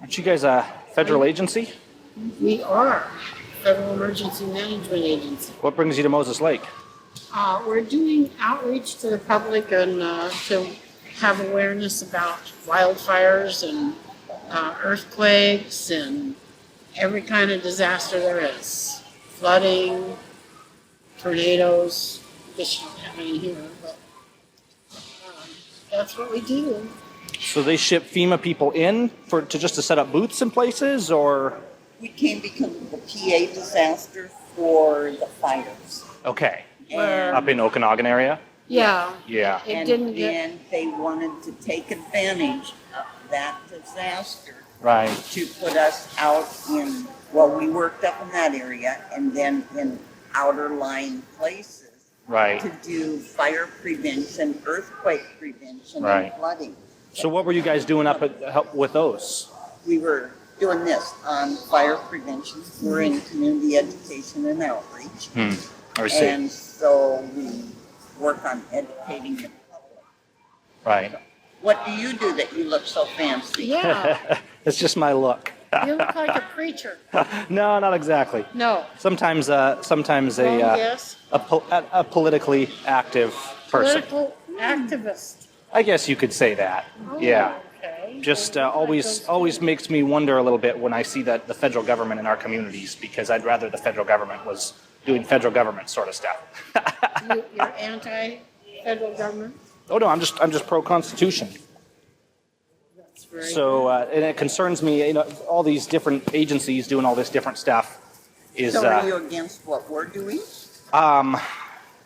Aren't you guys a federal agency? We are Federal Emergency Management Agency. What brings you to Moses Lake? We're doing outreach to the public and to have awareness about wildfires and earthquakes and every kind of disaster there is. Flooding, tornadoes, which you don't have any here, but that's what we do. So they ship FEMA people in to set up booths in places, or? We came because of the PA disaster for the fires. Okay. And, Up in Okanagan area? Yeah. Yeah. It and didn't then they wanted to take advantage of that disaster Right. to put us out in, well, we worked up in that area and then in outer lying places Right. to do fire prevention, earthquake prevention, Right. and flooding. So what were you guys doing with those? We were doing this on fire prevention. We're in community education and outreach. I see. And so we work on educating the public. Right. What do you do that you look so fancy? Yeah. It's just my look. You look like a preacher. No, not exactly. No. Sometimes Wrong guess. a politically active person. Political activist. I guess you could say that. Oh, Yeah. Okay. Just always makes me wonder a little bit when I see that the federal government in our communities, because I'd rather the federal government was doing federal government sort of stuff. You're anti-federal government? Oh no, I'm just pro-Constitution. That's very So and it concerns me, all these different agencies doing all this different stuff is So are you against what we're doing? um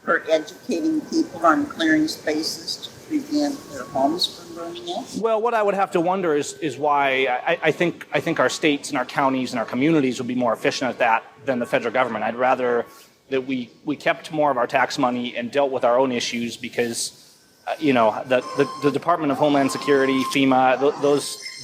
For educating people on clearing spaces to prevent their homes from burning up? well, what I would have to wonder is why I think our states and our counties and our communities would be more efficient at that than the federal government. I'd rather that we kept more of our tax money and dealt with our own issues, because the Department of Homeland Security, FEMA,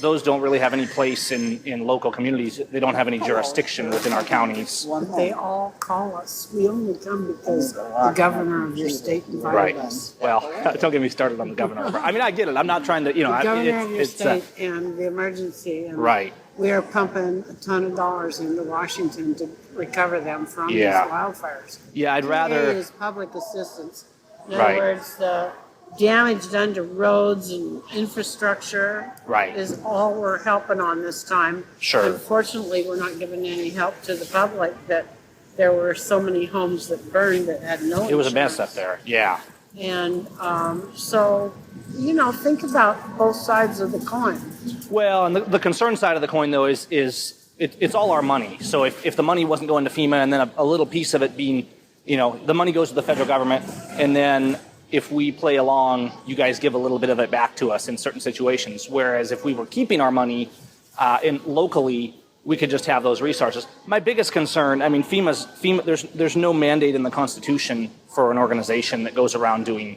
those don't really have any place in local communities. They don't have any jurisdiction within our counties. They all call us. We only come because the governor of your state invited Right. us. Well, don't get me started on the governor. I mean, I get it. I'm not trying to, The governor of your state and the emergency. And right. we are pumping a ton of dollars into Washington to recover them from these Yeah. wildfires. Yeah, I'd PA rather. is public assistance. In Right. other words, the damage done to roads and infrastructure Right. is all we're helping on this time. Sure. Unfortunately, we're not giving any help to the public, that there were so many homes that burned that had no It was a mess insurance. up there. Yeah. And so, think about both sides of the coin. Well, and the concern side of the coin, though, is it's all our money. So if the money wasn't going to FEMA, and then a little piece of it being, the money goes to the federal government, and then if we play along, you guys give a little bit of it back to us in certain situations. Whereas if we were keeping our money locally, we could just have those resources. My biggest concern, I mean, FEMA. There's no mandate in the Constitution for an organization that goes around doing,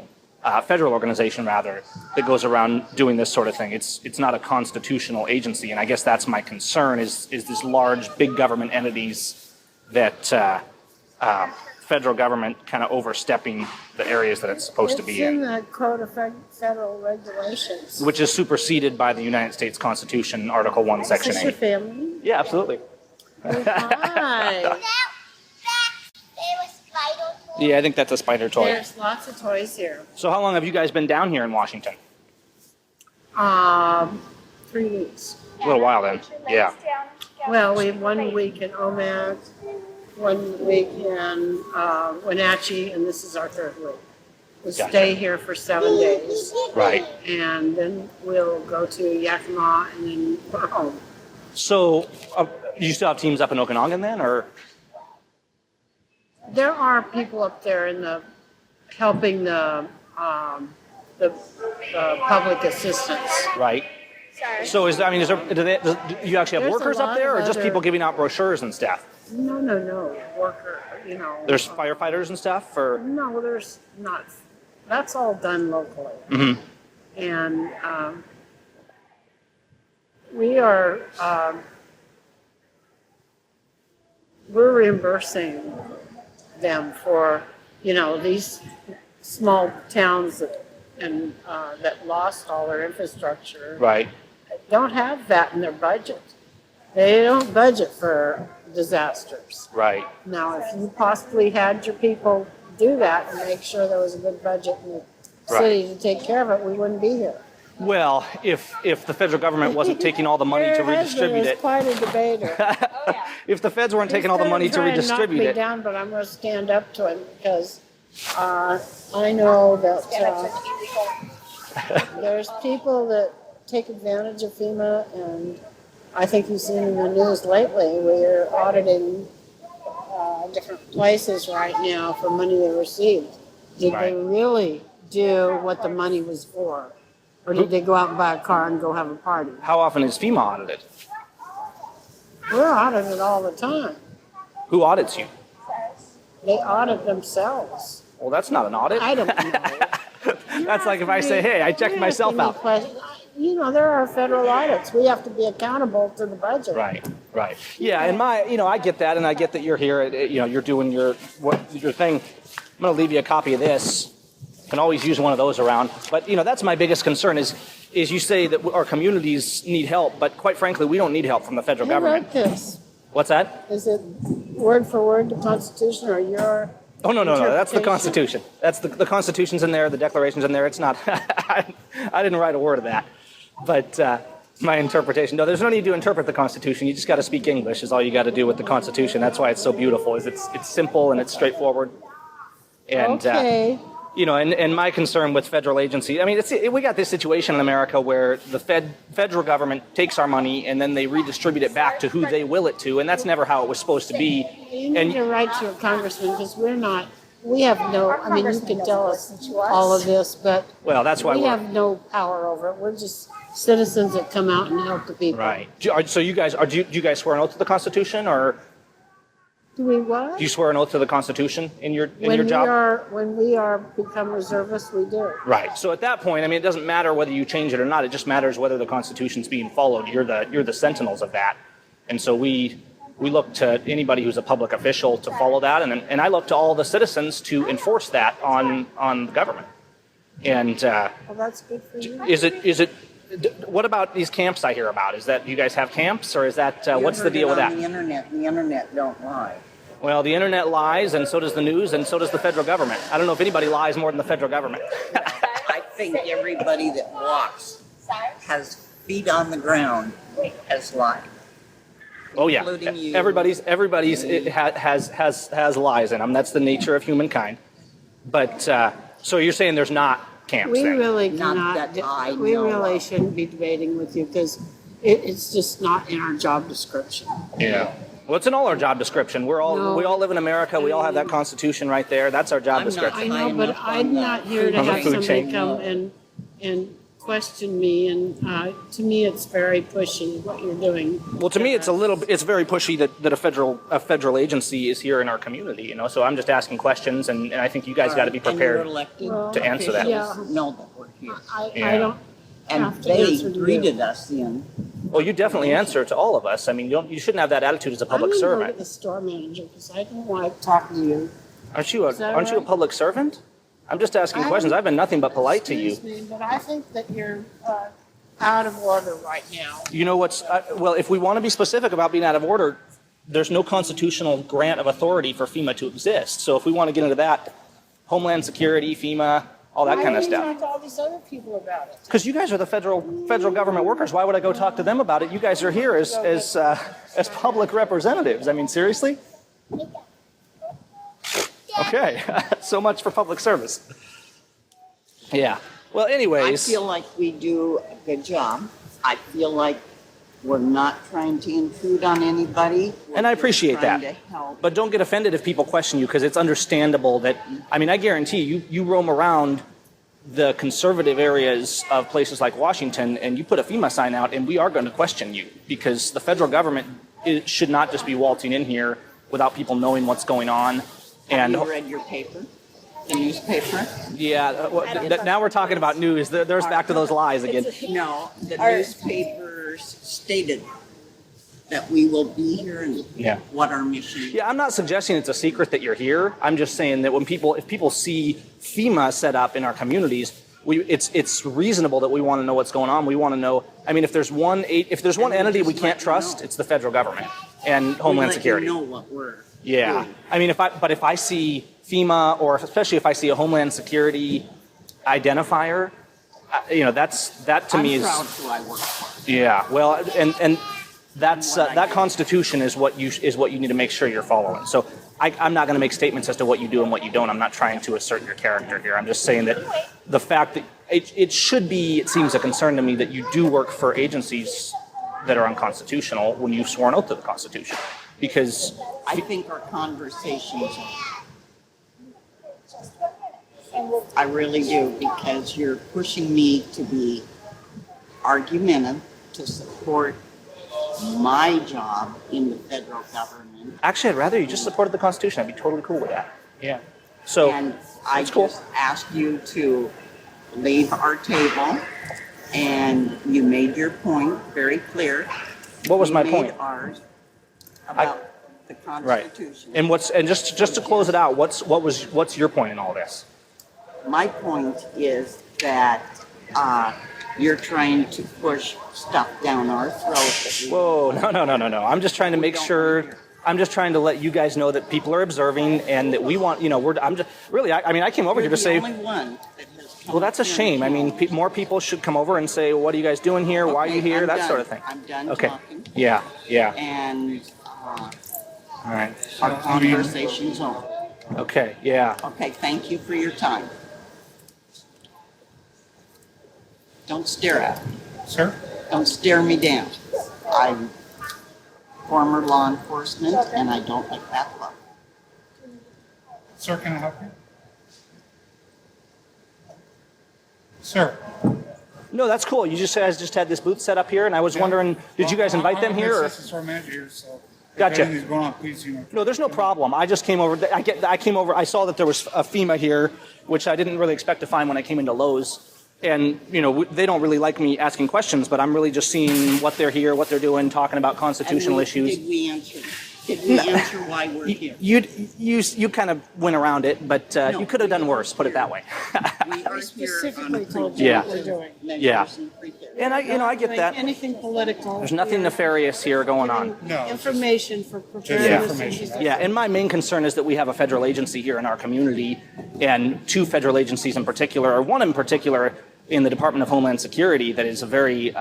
federal organization rather, that goes around doing this sort of thing. It's not a constitutional agency, and I guess that's my concern. Is these large, big government entities that federal government kind of overstepping the areas that it's supposed to be It's in in, the Code of Federal Regulations. which is superseded by the United States Constitution, Article 1, Section Is this your 8. family? Yeah, absolutely. Hi. Yeah, I think that's a spider toy. There's lots of toys here. So how long have you guys been down here in Washington? 3 weeks. A little while then. Yeah. Well, we have 1 week in Homeland, 1 week in Wenatchee, and this is our third week. We'll Gotcha. stay here for 7 days, Right. and then we'll go to Yakima, and then we're home. So you still have teams up in Okanagan then, or? There are people up there helping the public assistance. Right. So do you actually have There's a workers up lot there, or of just other- people giving out brochures and stuff? No, worker, There's firefighters and stuff, or? No, there's not. That's all done locally. Mm-hmm. And we are, we're reimbursing them for, these small towns that lost all their infrastructure. Right. don't have that in their budget. They don't budget for disasters. Right. Now, if you possibly had your people do that and make sure there was a good budget in the city to take care of it, we wouldn't be here. Well, if the federal government wasn't taking all the money to Your husband redistribute is it, quite a debater. if the feds weren't taking all the money to redistribute He's it, trying to knock me down, but I'm going to stand up to him because I know that there's people that take advantage of FEMA, and I think you've seen in the news lately, we're auditing different places right now for money they received. Did they really do what the money was for? Or did they go out and buy a car and go have a party? how often is FEMA audited? We're audited all the time. Who audits you? They audit themselves. Well, that's not an audit. I don't know. That's like if I say, hey, I checked myself out. You know, there are federal audits. We have to be accountable to the budget. Right. Yeah, and I get that, and I get that you're here. You're doing your thing. I'm going to leave you a copy of this. Can always use one of those around. But that's my biggest concern is you say that our communities need help, but quite frankly, we don't need help from the federal government. Who wrote this? What's that? Is it word for word the Constitution or your? Oh no, that's the interpretation? Constitution. That's the Constitution's in there. The Declaration's in there. It's not. I didn't write a word of that, but my interpretation. No, there's no need to interpret the Constitution. You just got to speak English. Is all you got to do with the Constitution. That's why it's so beautiful. Is it's simple and it's straightforward. And Okay. and my concern with federal agency, I mean, we got this situation in America where the federal government takes our money and then they redistribute it back to who they will it to, and that's never how it was supposed to be. You need to write to your congressman because we have no, I mean, you can tell us all of this, but Well, that's why we we're have no power over it. We're just citizens that come out and help the people. right. So you guys do you guys swear an oath to the Constitution, or Do we what? do you swear an oath to the Constitution in your job? When we are become reservists, we do. Right. So at that point, I mean, it doesn't matter whether you change it or not. It just matters whether the Constitution's being followed. You're the sentinels of that, and so we look to anybody who's a public official to follow that, and I look to all the citizens to enforce that on the government. And Well, that's good for you. is it? What about these camps I hear about? Is that you guys have camps, or is that what's the deal with that? The internet don't lie. Well, the internet lies, and so does the news, and so does the federal government. I don't know if anybody lies more than the federal government. I think everybody that walks has feet on the ground has lied. Oh yeah, Including you. everybody's has lies in them. That's the nature of humankind. But so you're saying there's not camps We then? really Not cannot, that I we know really of. shouldn't be debating with you because it's just not in our job description. Yeah. Well, it's in all our job description. We all live in America. We all have that Constitution right there. That's our job I'm not- description. I know, but enough on I'm the not here to on the have food somebody chain. come and question me, and to me, it's very pushy what you're doing. Well, to me, it's very pushy that a federal agency is here in our community. So I'm just asking questions, and I think you guys got to be And you're prepared. elected to answer that. officials know that we're here. I don't And have to they answer to you. greeted us in. Well, you definitely answer to all of us. I mean, you shouldn't have that attitude as a public I'm gonna go servant. to the store manager because I don't like talking to you. Aren't you Is that a right? public servant? I'm just asking I- questions. I've been nothing but polite to you. Excuse me, but I think that you're out of order right now. You know what's well, if we want to be specific about being out of order, there's no constitutional grant of authority for FEMA to exist. So if we want to get into that, Homeland Security, FEMA, all that kind of Why stuff. don't you talk to all these other people about it? Because you guys are the federal government workers. Why would I go talk to them about it? You guys are here as public representatives. I mean, seriously? Okay, so much for public service. Yeah. Well, I anyways. feel like we do a good job. I feel like we're not trying to intrude on anybody. And I appreciate We're trying that. to help. But don't get offended if people question you, because it's understandable that, I mean, I guarantee you roam around the conservative areas of places like Washington and you put a FEMA sign out and we are going to question you, because the federal government should not just be waltzing in here without people knowing what's going on. And Have you read your paper? The newspaper? yeah, now we're talking about news. There's back to those lies again. No, the newspapers stated that we will be here and Yeah. what our mission is. Yeah, I'm not suggesting it's a secret that you're here. I'm just saying that if people see FEMA set up in our communities, it's reasonable that we want to know what's going on. We want to know. I mean, if there's one entity we can't trust, it's the federal government and Homeland Security. We let you know what we're Yeah. doing. I mean, if I see FEMA, or especially if I see a Homeland Security identifier, that to me is. I'm proud who I work for. Yeah. Well, and that's that Constitution is what you need to make sure you're following. So I'm not going to make statements as to what you do and what you don't. I'm not trying to assert your character here. I'm just saying that the fact that it seems a concern to me that you do work for agencies that are unconstitutional when you've sworn oath to the Constitution. Because I think our conversations I really do, because you're pushing me to be argumentative, to support my job in the federal government. actually, I'd rather you just supported the Constitution. I'd be totally cool with that. Yeah. So And I that's cool. just asked you to leave our table, and you made your point very clear. What was You my made point? ours about the Right. Constitution. And just to close it out, what's your point in all this? My point is that you're trying to push stuff down our throat. that we- Whoa, no. I'm just trying to make don't sure. want to hear. I'm just trying to let you guys know that people are observing and that we want. I'm just really. I mean, I came over You're here to the say. only one that has come Well, that's a here shame. I mean, and more people should come over and say, "What are you guys doing here? Why are you Okay, here?" I'm That done. sort of thing. I'm done Okay. talking. Yeah. And All right. our conversation's over. Okay. Yeah. Okay, thank you for your time. Don't stare at me. Sir? Don't stare me down. I'm former law enforcement, and I don't like that look. Sir, can I help you? Sir? No, that's cool. You guys just had this booth set up here, and I was wondering, did you guys invite them here? I'm Or? the assistant store manager here, so. Gotcha. If anything's going on, please, No, there's no problem. I just came over. I came over. I saw that there was a FEMA here, which I didn't really expect to find when I came into Lowe's. And they don't really like me asking questions, but I'm really just seeing what they're here, what they're doing, talking about constitutional issues. Did we answer? Did we answer why we're here? You kind of went around it, but No, you could have done worse. Put it that way. We are We here specifically on told you Yeah. what we're doing. Yeah. prepared. And I get Like that. anything political. There's nothing we are nefarious here going on. No. Information for preparedness. Yeah. and Information. stuff. Yeah, and my main concern is that we have a federal agency here in our community, and two federal agencies in particular, or one in particular in the Department of Homeland Security that is a very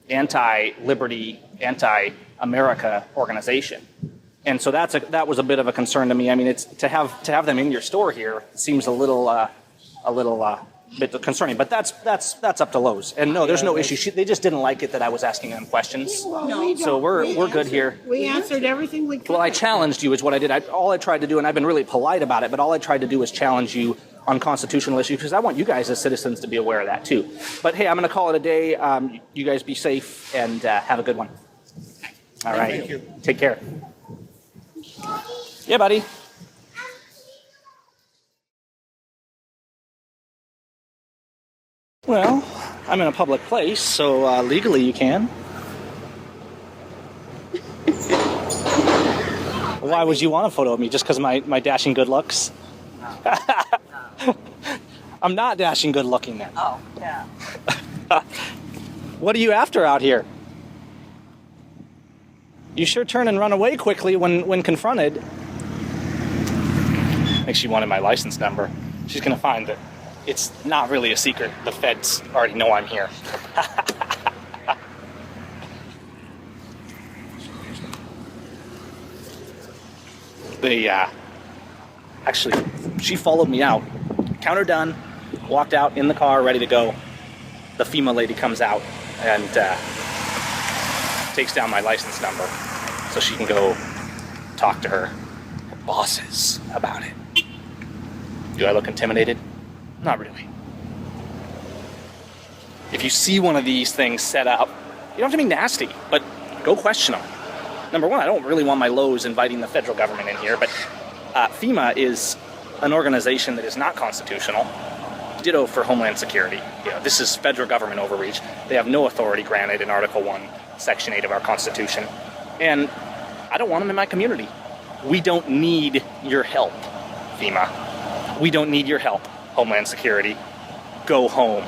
anti-liberty, anti-America organization. And so that was a bit of a concern to me. I mean, it's to have them in your store here seems a little bit concerning. But that's up to Lowe's. And no, there's no issue. They just didn't like it that I was asking them questions. We So don't- we're we good answered- here. We answered everything we could. Well, I challenged you is what I did. All I tried to do, and I've been really polite about it, but all I tried to do was challenge you on constitutional issues because I want you guys as citizens to be aware of that too. But hey, I'm going to call it a day. You guys be safe and have a good one. All right. Thank you. Take care. Yeah, buddy. Well, I'm in a public place, so legally you can. Why would you want a photo of me? Just because my dashing good looks? I'm not dashing good looking then. Oh, yeah. What are you after out here? You sure turn and run away quickly when confronted. I think she wanted my license number. She's going to find that it's not really a secret. The feds already know I'm here. Actually, she followed me out. Counter done, walked out in the car, ready to go. The FEMA lady comes out and takes down my license number so she can go talk to her bosses about it. Do I look intimidated? Not really. If you see one of these things set up, you don't have to be nasty, but go question them. Number one, I don't really want my Lowe's inviting the federal government in here, but FEMA is an organization that is not constitutional. Ditto for Homeland Security. This is federal government overreach. They have no authority granted in Article 1, Section 8 of our Constitution. And I don't want them in my community. We don't need your help, FEMA. We don't need your help. Homeland Security, go home.